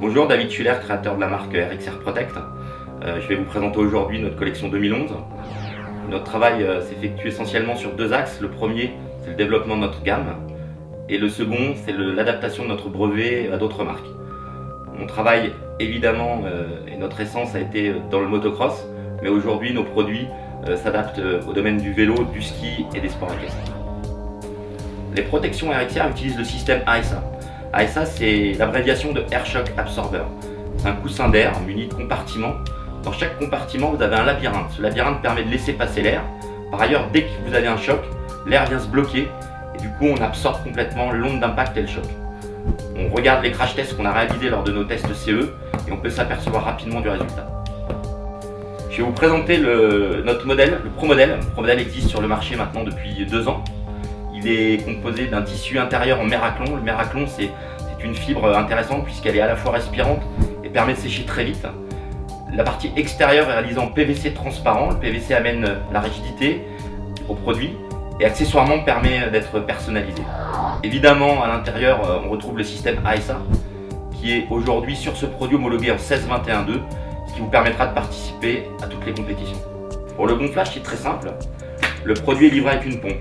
Bonjour, David Schuller, créateur de la marque RXR Protect. Je vais vous présenter aujourd'hui notre collection 2011. Notre travail s'effectue essentiellement sur deux axes. Le premier, c'est le développement de notre gamme. Et le second, c'est l'adaptation de notre brevet à d'autres marques. Mon travail, évidemment, et notre essence a été dans le motocross. Mais aujourd'hui, nos produits s'adaptent au domaine du vélo, du ski et des sports équestres. Les protections RXR utilisent le système ASA. ASA, c'est l'abréviation de Air Shock Absorber. C'est un coussin d'air muni de compartiments. Dans chaque compartiment, vous avez un labyrinthe. Ce labyrinthe permet de laisser passer l'air. Par ailleurs, dès que vous avez un choc, l'air vient se bloquer et du coup, on absorbe complètement l'onde d'impact et le choc. On regarde les crash tests qu'on a réalisés lors de nos tests CE et on peut s'apercevoir rapidement du résultat. Je vais vous présenter notre modèle, le Pro Model. Le Pro Model existe sur le marché maintenant depuis 2 ans. Il est composé d'un tissu intérieur en Meraclon. Le Meraclon, c'est une fibre intéressante puisqu'elle est à la fois respirante et permet de sécher très vite. La partie extérieure est réalisée en PVC transparent. Le PVC amène la rigidité au produit et accessoirement permet d'être personnalisé. Évidemment, à l'intérieur, on retrouve le système ASA qui est aujourd'hui sur ce produit homologué en 1621.2, ce qui vous permettra de participer à toutes les compétitions. Pour le gonflage, c'est très simple. Le produit est livré avec une pompe.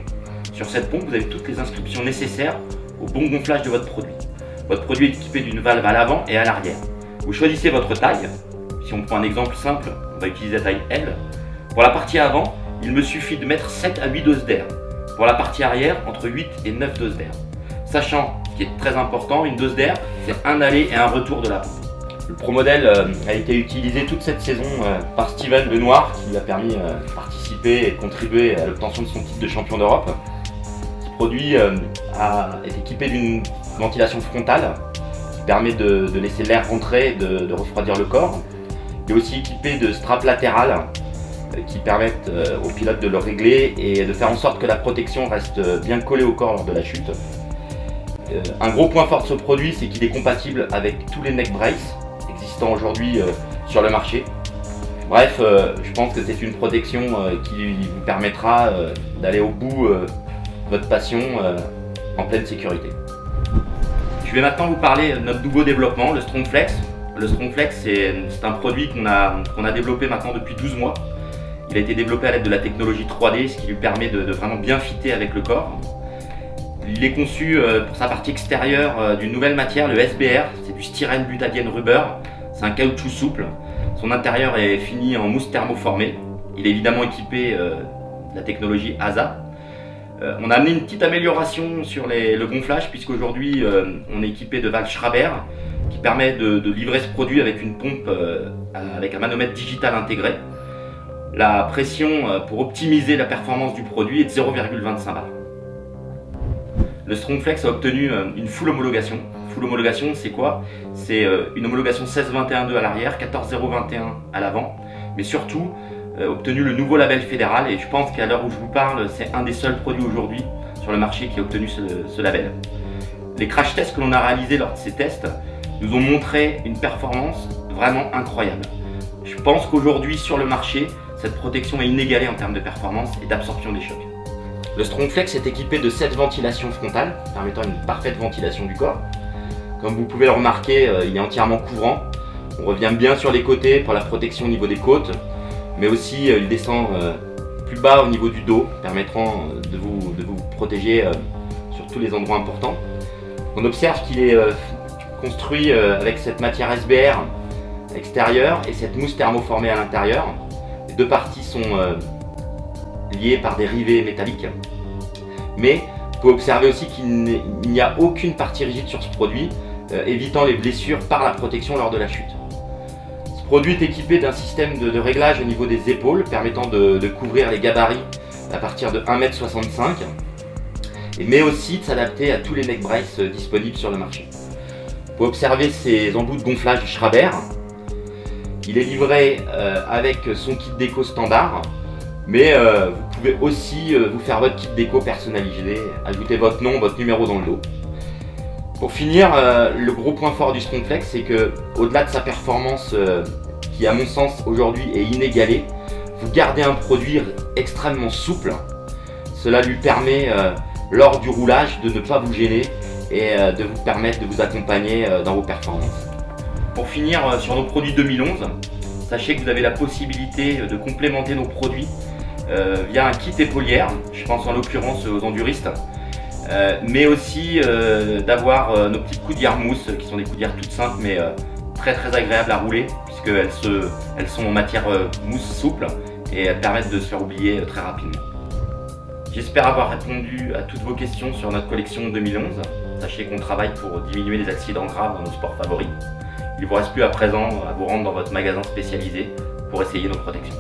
Sur cette pompe, vous avez toutes les inscriptions nécessaires au bon gonflage de votre produit. Votre produit est équipé d'une valve à l'avant et à l'arrière. Vous choisissez votre taille. Si on prend un exemple simple, on va utiliser la taille L. Pour la partie avant, il me suffit de mettre 7 à 8 doses d'air. Pour la partie arrière, entre 8 et 9 doses d'air. Sachant, ce qui est très important, une dose d'air, c'est un aller et un retour de la pompe. Le Pro Model a été utilisé toute cette saison par Steven Lenoir, qui lui a permis de participer et de contribuer à l'obtention de son titre de champion d'Europe. Le produit est équipé d'une ventilation frontale qui permet de laisser l'air rentrer et de refroidir le corps. Il est aussi équipé de straps latérales qui permettent au pilote de le régler et de faire en sorte que la protection reste bien collée au corps lors de la chute. Un gros point fort de ce produit, c'est qu'il est compatible avec tous les neck braces existants aujourd'hui sur le marché. Bref, je pense que c'est une protection qui vous permettra d'aller au bout votre passion en pleine sécurité. Je vais maintenant vous parler de notre nouveau développement, le StrongFlex. Le StrongFlex, c'est un produit qu'on a développé maintenant depuis 12 mois. Il a été développé à l'aide de la technologie 3D, ce qui lui permet de vraiment bien fitter avec le corps. Il est conçu pour sa partie extérieure d'une nouvelle matière, le SBR, c'est du styrène butadiene rubber. C'est un caoutchouc souple. Son intérieur est fini en mousse thermoformée. Il est évidemment équipé de la technologie ASA. On a amené une petite amélioration sur le gonflage puisqu'aujourd'hui on est équipé de valves Schraber qui permet de livrer ce produit avec une pompe avec un manomètre digital intégré. La pression pour optimiser la performance du produit est de 0,25 bar. Le StrongFlex a obtenu une full homologation. Full homologation, c'est quoi? C'est une homologation 1621.2 à l'arrière, 14021 à l'avant, mais surtout obtenu le nouveau label fédéral et je pense qu'à l'heure où je vous parle, c'est un des seuls produits aujourd'hui sur le marché qui a obtenu ce label. Les crash tests que l'on a réalisés lors de ces tests nous ont montré une performance vraiment incroyable. Je pense qu'aujourd'hui sur le marché, cette protection est inégalée en termes de performance et d'absorption des chocs. Le StrongFlex est équipé de 7 ventilations frontales permettant une parfaite ventilation du corps. Comme vous pouvez le remarquer, il est entièrement couvrant. On revient bien sur les côtés pour la protection au niveau des côtes, mais aussi il descend plus bas au niveau du dos, permettant de vous protéger sur tous les endroits importants. On observe qu'il est construit avec cette matière SBR extérieure et cette mousse thermoformée à l'intérieur. Les deux parties sont liées par des rivets métalliques, mais vous pouvez observer aussi qu'il n'y a aucune partie rigide sur ce produit, évitant les blessures par la protection lors de la chute. Ce produit est équipé d'un système de réglage au niveau des épaules permettant de couvrir les gabarits à partir de 1,65 m, mais aussi de s'adapter à tous les neck braces disponibles sur le marché. Vous pouvez observer ces embouts de gonflage Schraber. Il est livré avec son kit déco standard, mais vous pouvez aussi vous faire votre kit déco personnalisé, ajouter votre nom, votre numéro dans le dos. Pour finir, le gros point fort du StrongFlex, c'est que au-delà de sa performance qui à mon sens aujourd'hui est inégalée, vous gardez un produit extrêmement souple. Cela lui permet lors du roulage de ne pas vous gêner et de vous permettre de vous accompagner dans vos performances. Pour finir sur nos produits 2011, sachez que vous avez la possibilité de complémenter nos produits via un kit épaulière, je pense en l'occurrence aux enduristes, mais aussi d'avoir nos petites coudières mousse qui sont des coudières toutes simples mais très agréables à rouler puisqu'elles sont en matière mousse souple et elles permettent de se faire oublier très rapidement. J'espère avoir répondu à toutes vos questions sur notre collection 2011. Sachez qu'on travaille pour diminuer les accidents graves dans nos sports favoris. Il ne vous reste plus à présent à vous rendre dans votre magasin spécialisé pour essayer nos protections.